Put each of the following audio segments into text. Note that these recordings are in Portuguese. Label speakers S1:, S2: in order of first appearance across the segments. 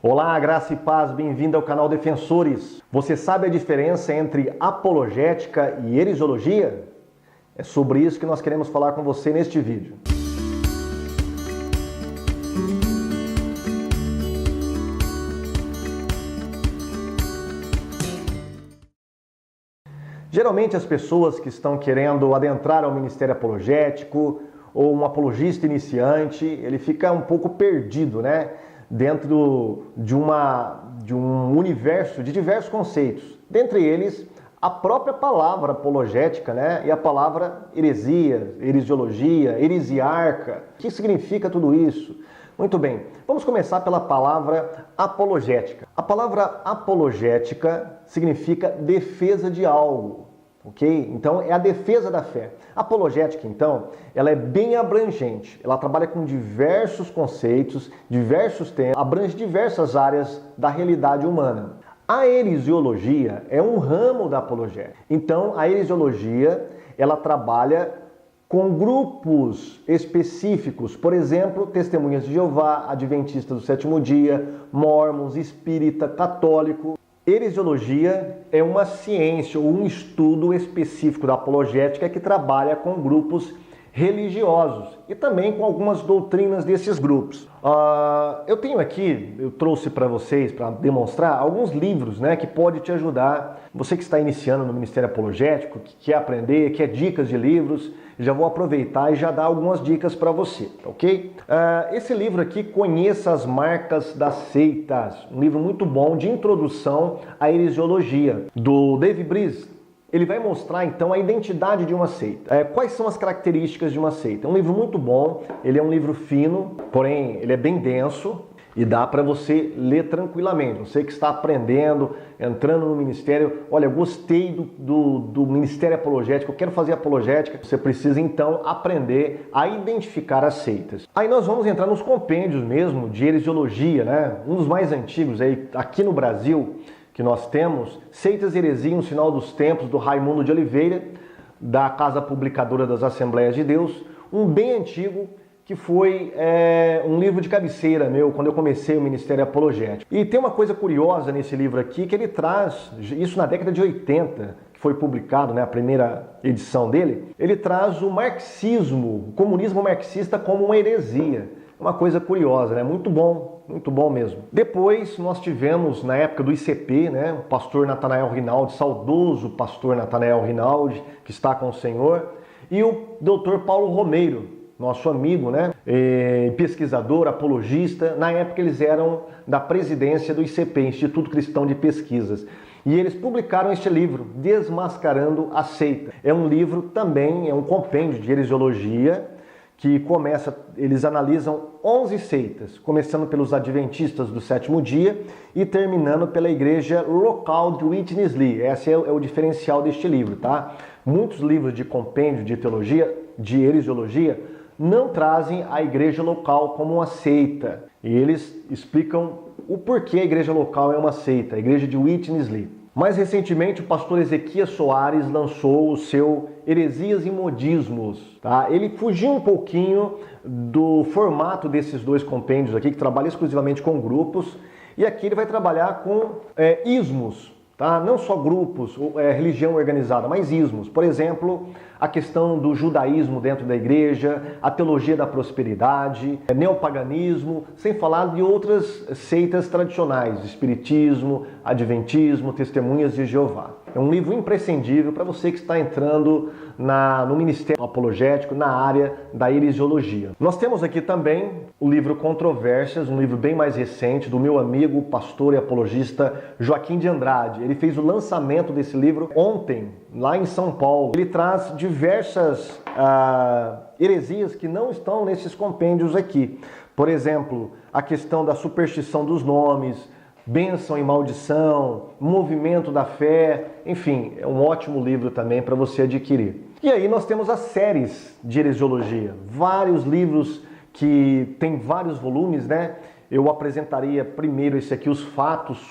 S1: Olá, graça e paz, bem-vindo ao canal Defensores. Você sabe a diferença entre apologética e heresiologia? É sobre isso que nós queremos falar com você neste vídeo. Geralmente as pessoas que estão querendo adentrar ao ministério apologético ou um apologista iniciante, ele fica um pouco perdido, né? Dentro de um universo de diversos conceitos. Dentre eles, a própria palavra apologética, né? E a palavra heresia, heresiologia, heresiarca. O que significa tudo isso? Muito bem, vamos começar pela palavra apologética. A palavra apologética significa defesa de algo, ok? Então é a defesa da fé. A apologética, então, ela é bem abrangente. Ela trabalha com diversos conceitos, diversos temas, abrange diversas áreas da realidade humana. A heresiologia é um ramo da apologética. Então, a heresiologia, ela trabalha com grupos específicos, por exemplo, Testemunhas de Jeová, Adventistas do Sétimo Dia, Mórmons, Espírita, Católico. Heresiologia é uma ciência ou um estudo específico da apologética que trabalha com grupos religiosos e também com algumas doutrinas desses grupos. Eu trouxe para vocês, para demonstrar, alguns livros, né, que pode te ajudar. Você que está iniciando no Ministério Apologético, que quer aprender, quer dicas de livros, já vou aproveitar e já dar algumas dicas para você, ok? Esse livro aqui, Conheça as Marcas das Seitas, um livro muito bom de introdução à heresiologia, do David Breese. Ele vai mostrar, então, a identidade de uma seita. Quais são as características de uma seita? É um livro muito bom, ele é um livro fino, porém ele é bem denso e dá para você ler tranquilamente. Você que está aprendendo, entrando no ministério, olha, gostei do ministério apologético, eu quero fazer apologética. Você precisa, então, aprender a identificar as seitas. Aí nós vamos entrar nos compêndios mesmo de heresiologia, né? Um dos mais antigos aí, aqui no Brasil, que nós temos, Seitas e Heresia, um Sinal dos Tempos, do Raimundo de Oliveira, da Casa Publicadora das Assembleias de Deus, um bem antigo, que foi um livro de cabeceira meu, quando eu comecei o Ministério Apologético. E tem uma coisa curiosa nesse livro aqui, que ele traz, isso na década de 80, que foi publicado, né, a primeira edição dele, ele traz o marxismo, o comunismo marxista como uma heresia. Uma coisa curiosa, né? Muito bom mesmo. Depois nós tivemos, na época do ICP, né, o pastor Natanael Rinaldi, saudoso pastor Natanael Rinaldi, que está com o Senhor, e o doutor Paulo Romeiro, nosso amigo, né, pesquisador, apologista. Na época eles eram da presidência do ICP, Instituto Cristão de Pesquisas. E eles publicaram este livro, Desmascarando a Seita. É um livro também, é um compêndio de heresiologia, que eles analisam 11 seitas, começando pelos Adventistas do Sétimo Dia e terminando pela igreja local de Witness Lee. Esse é o diferencial deste livro, tá? Muitos livros de compêndio de teologia, de heresiologia, não trazem a igreja local como uma seita. E eles explicam o porquê a igreja local é uma seita, a igreja de Witness Lee. Mais recentemente, o pastor Ezequias Soares lançou o seu Heresias e Modismos. Tá? Ele fugiu um pouquinho do formato desses dois compêndios aqui, que trabalha exclusivamente com grupos, e aqui ele vai trabalhar com ismos. Tá? Não só grupos, religião organizada, mas ismos. Por exemplo, a questão do judaísmo dentro da igreja, a teologia da prosperidade, neopaganismo, sem falar de outras seitas tradicionais, espiritismo, adventismo, testemunhas de Jeová. É um livro imprescindível para você que está entrando no Ministério Apologético, na área da heresiologia. Nós temos aqui também o livro Controvérsias, um livro bem mais recente, do meu amigo, pastor e apologista Joaquim de Andrade. Ele fez o lançamento desse livro ontem, lá em São Paulo. Ele traz diversas heresias que não estão nesses compêndios aqui. Por exemplo, a questão da superstição dos nomes, bênção e maldição, movimento da fé, enfim, é um ótimo livro também para você adquirir. E aí nós temos as séries de heresiologia, vários livros que tem vários volumes, né? Eu apresentaria primeiro esse aqui, Os Fatos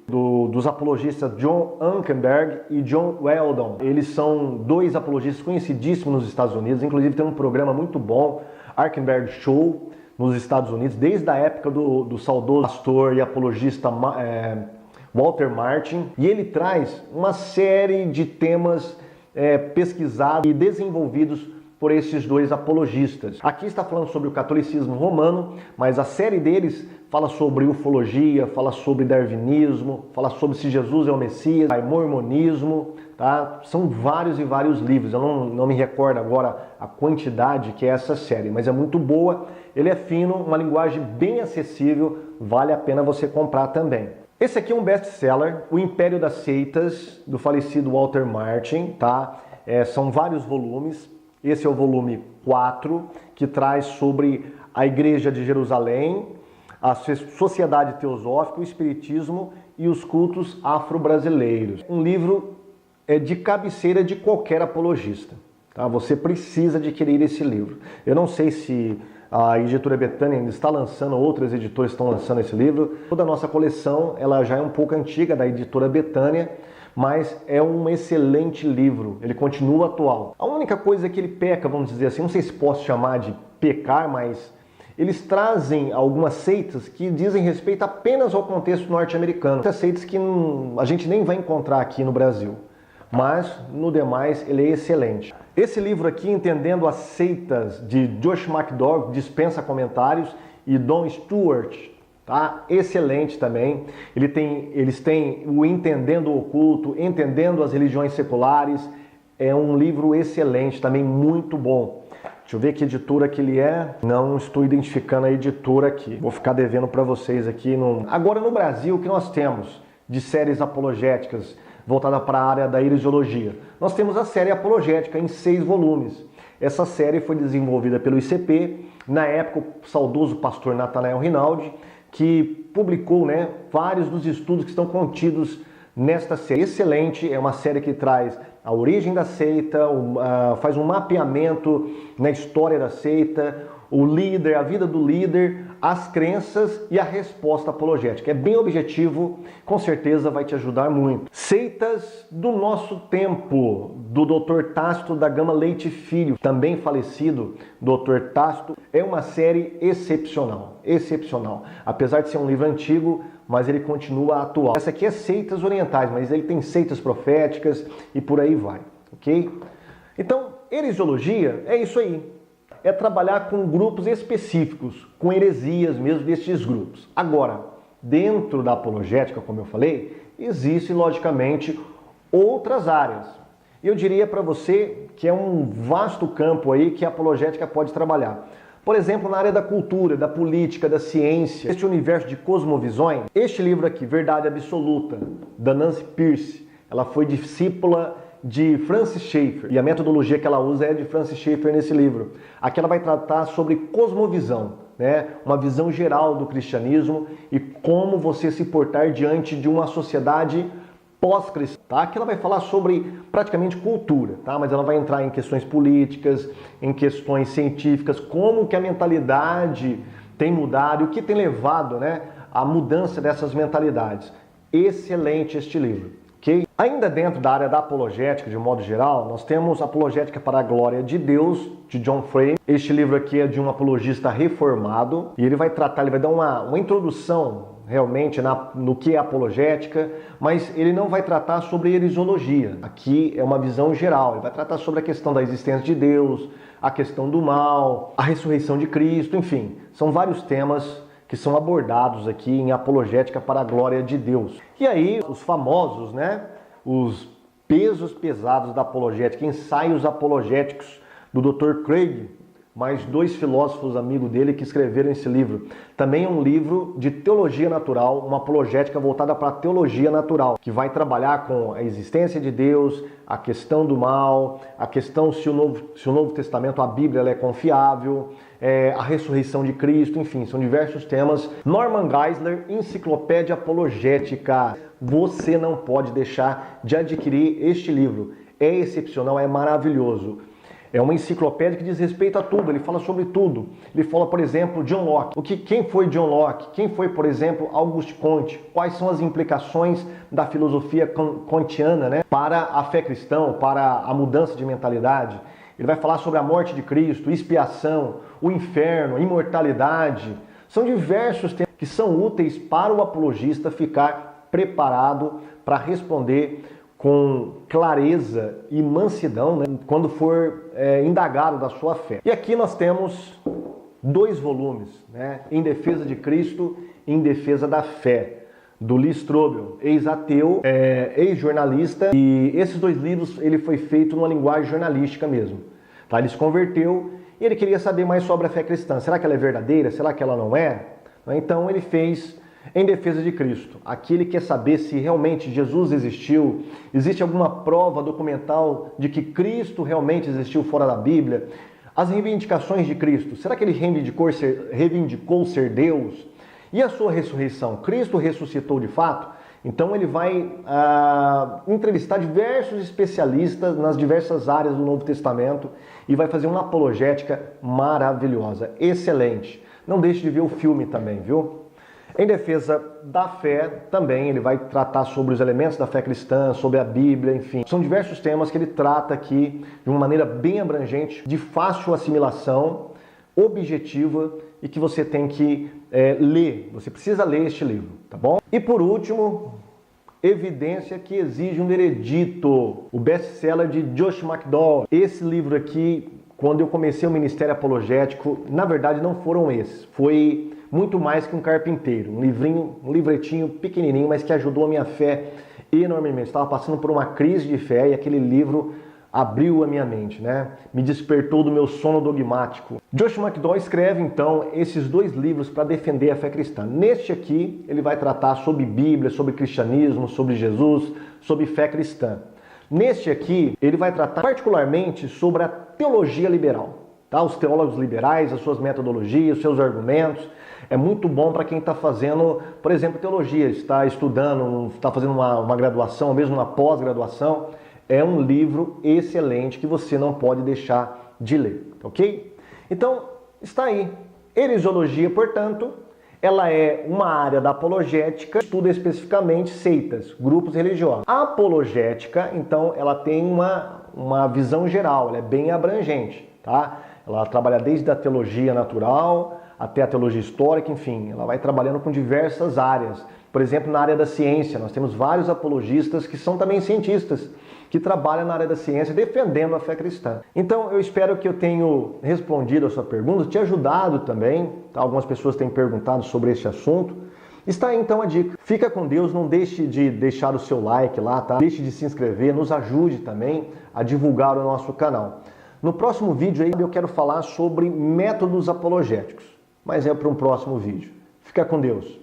S1: dos apologistas John Ankerberg e John Weldon. Eles são dois apologistas conhecidíssimos nos Estados Unidos, inclusive tem um programa muito bom, Ankerberg Show. nos Estados Unidos, desde a época do saudoso pastor e apologista Walter Martin, e ele traz uma série de temas pesquisados e desenvolvidos por esses dois apologistas. Aqui está falando sobre o catolicismo romano, mas a série deles fala sobre ufologia, fala sobre darwinismo, fala sobre se Jesus é o Messias, mormonismo, tá? São vários e vários livros, eu não me recordo agora a quantidade que é essa série, mas é muito boa, ele é fino, uma linguagem bem acessível, vale a pena você comprar também. Esse aqui é um best-seller, O Império das Seitas, do falecido Walter Martin, tá? São vários volumes. Esse é o volume 4, que traz sobre a Igreja de Jerusalém, a Sociedade Teosófica, o Espiritismo e os cultos afro-brasileiros. Um livro de cabeceira de qualquer apologista. Tá? Você precisa adquirir esse livro. Eu não sei se a editora Betânia ainda está lançando, outras editoras estão lançando esse livro. Toda a nossa coleção ela já é um pouco antiga, da editora Betânia, mas é um excelente livro, ele continua atual. A única coisa que ele peca, vamos dizer assim, não sei se posso chamar de pecar, mas eles trazem algumas seitas que dizem respeito apenas ao contexto norte-americano. Essas seitas que a gente nem vai encontrar aqui no Brasil, mas no demais ele é excelente. Esse livro aqui, Entendendo as Seitas, de Josh McDowell, dispensa comentários, e Don Stewart, tá? Excelente também. Eles têm o Entendendo o Oculto, Entendendo as Religiões Seculares. É um livro excelente, também muito bom. Deixa eu ver que editora que ele é. Não estou identificando a editora aqui. Vou ficar devendo para vocês aqui. Agora no Brasil, o que nós temos de séries apologéticas voltada para a área da heresiologia? Nós temos a série apologética em 6 volumes. Essa série foi desenvolvida pelo ICP, na época o saudoso pastor Nathanael Rinaldi, que publicou vários dos estudos que estão contidos nesta série. Excelente, é uma série que traz a origem da seita, faz um mapeamento na história da seita, o líder, a vida do líder, as crenças e a resposta apologética. É bem objetivo, com certeza vai te ajudar muito. Seitas do Nosso Tempo, do Dr. Tácito da Gama Leite Filho, também falecido Dr. Tácito, é uma série excepcional, excepcional. Apesar de ser um livro antigo, mas ele continua atual. Essa aqui é Seitas Orientais, mas ele tem seitas proféticas e por aí vai, ok? Então, heresiologia é isso aí. É trabalhar com grupos específicos, com heresias mesmo destes grupos. Agora, dentro da apologética, como eu falei, existem logicamente outras áreas. Eu diria para você que é um vasto campo aí que a apologética pode trabalhar. Por exemplo, na área da cultura, da política, da ciência, este universo de cosmovisões. Este livro aqui, Verdade Absoluta, da Nancy Pearce, ela foi discípula de Francis Schaeffer, e a metodologia que ela usa é de Francis Schaeffer nesse livro. Aqui ela vai tratar sobre cosmovisão, uma visão geral do cristianismo e como você se portar diante de uma sociedade pós-cristã. Tá? Aqui ela vai falar sobre praticamente cultura, tá? Mas ela vai entrar em questões políticas, em questões científicas, como que a mentalidade tem mudado e o que tem levado à mudança dessas mentalidades. Excelente este livro. Okay? Ainda dentro da área da apologética, de modo geral, nós temos Apologética para a Glória de Deus, de John Frame. Este livro aqui é de um apologista reformado e ele vai dar uma introdução realmente no que é apologética, mas ele não vai tratar sobre heresiologia. Aqui é uma visão geral, ele vai tratar sobre a questão da existência de Deus, a questão do mal, a ressurreição de Cristo, enfim, são vários temas que são abordados aqui em Apologética para a Glória de Deus. E aí, os famosos, os pesos pesados da apologética, ensaios apologéticos do Dr. Craig, mais 2 filósofos amigos dele que escreveram esse livro. Também é um livro de teologia natural, uma apologética voltada para a teologia natural, que vai trabalhar com a existência de Deus, a questão do mal, a questão se o Novo Testamento, a Bíblia, ela é confiável, a ressurreição de Cristo, enfim, são diversos temas. Norman Geisler, Enciclopédia Apologética. Você não pode deixar de adquirir este livro. É excepcional, é maravilhoso. É uma enciclopédia que diz respeito a tudo, ele fala sobre tudo. Ele fala, por exemplo, John Locke. Quem foi John Locke? Quem foi, por exemplo, Auguste Comte? Quais são as implicações da filosofia kantiana, para a fé cristã, para a mudança de mentalidade? Ele vai falar sobre a morte de Cristo, expiação, o inferno, a imortalidade. São diversos temas que são úteis para o apologista ficar preparado para responder com clareza e mansidão, né, quando for indagado da sua fé. E aqui nós temos 2 volumes, né, Em Defesa de Cristo e Em Defesa da Fé, do Lee Strobel, ex-ateu, ex-jornalista, e esses 2 livros ele foi feito numa linguagem jornalística mesmo. Tá? Ele se converteu e ele queria saber mais sobre a fé cristã. Será que ela é verdadeira? Será que ela não é? Então ele fez Em Defesa de Cristo. Aqui ele quer saber se realmente Jesus existiu, existe alguma prova documental de que Cristo realmente existiu fora da Bíblia. As reivindicações de Cristo, será que ele reivindicou ser Deus? E a sua ressurreição? Cristo ressuscitou de fato? Então ele vai entrevistar diversos especialistas nas diversas áreas do Novo Testamento e vai fazer uma apologética maravilhosa, excelente. Não deixe de ver o filme também, viu? Em Defesa da Fé, também ele vai tratar sobre os elementos da fé cristã, sobre a Bíblia, enfim. São diversos temas que ele trata aqui de uma maneira bem abrangente, de fácil assimilação, objetiva e que você tem que ler. Você precisa ler este livro, tá bom? E por último, Evidência que Exige um Veredito, o best-seller de Josh McDowell. Esse livro aqui, quando eu comecei o Ministério Apologético, na verdade não foram esses, foi muito mais que um carpinteiro, um livretinho pequenininho, mas que ajudou a minha fé enormemente. Estava passando por uma crise de fé e aquele livro abriu a minha mente, né? Me despertou do meu sono dogmático. Josh McDowell escreve então esses 2 livros para defender a fé cristã. Neste aqui ele vai tratar sobre Bíblia, sobre cristianismo, sobre Jesus, sobre fé cristã. Neste aqui ele vai tratar particularmente sobre a teologia liberal, tá? Os teólogos liberais, as suas metodologias, os seus argumentos. É muito bom para quem está fazendo, por exemplo, teologia, está estudando, está fazendo uma graduação, ou mesmo uma pós-graduação. É um livro excelente que você não pode deixar de ler, ok? Então, está aí. Heresiologia, portanto, ela é uma área da apologética, estuda especificamente seitas, grupos religiosos. A apologética, então, ela tem uma visão geral, ela é bem abrangente, tá? Ela trabalha desde a teologia natural até a teologia histórica, enfim, ela vai trabalhando com diversas áreas. Por exemplo, na área da ciência, nós temos vários apologistas que são também cientistas, que trabalham na área da ciência defendendo a fé cristã. Então, eu espero que eu tenha respondido a sua pergunta, te ajudado também, tá? Algumas pessoas têm perguntado sobre este assunto. Está aí então a dica. Fica com Deus, não deixe de deixar o seu like lá, tá? Deixe de se inscrever, nos ajude também a divulgar o nosso canal. No próximo vídeo aí eu quero falar sobre métodos apologéticos, mas é para um próximo vídeo. Fica com Deus.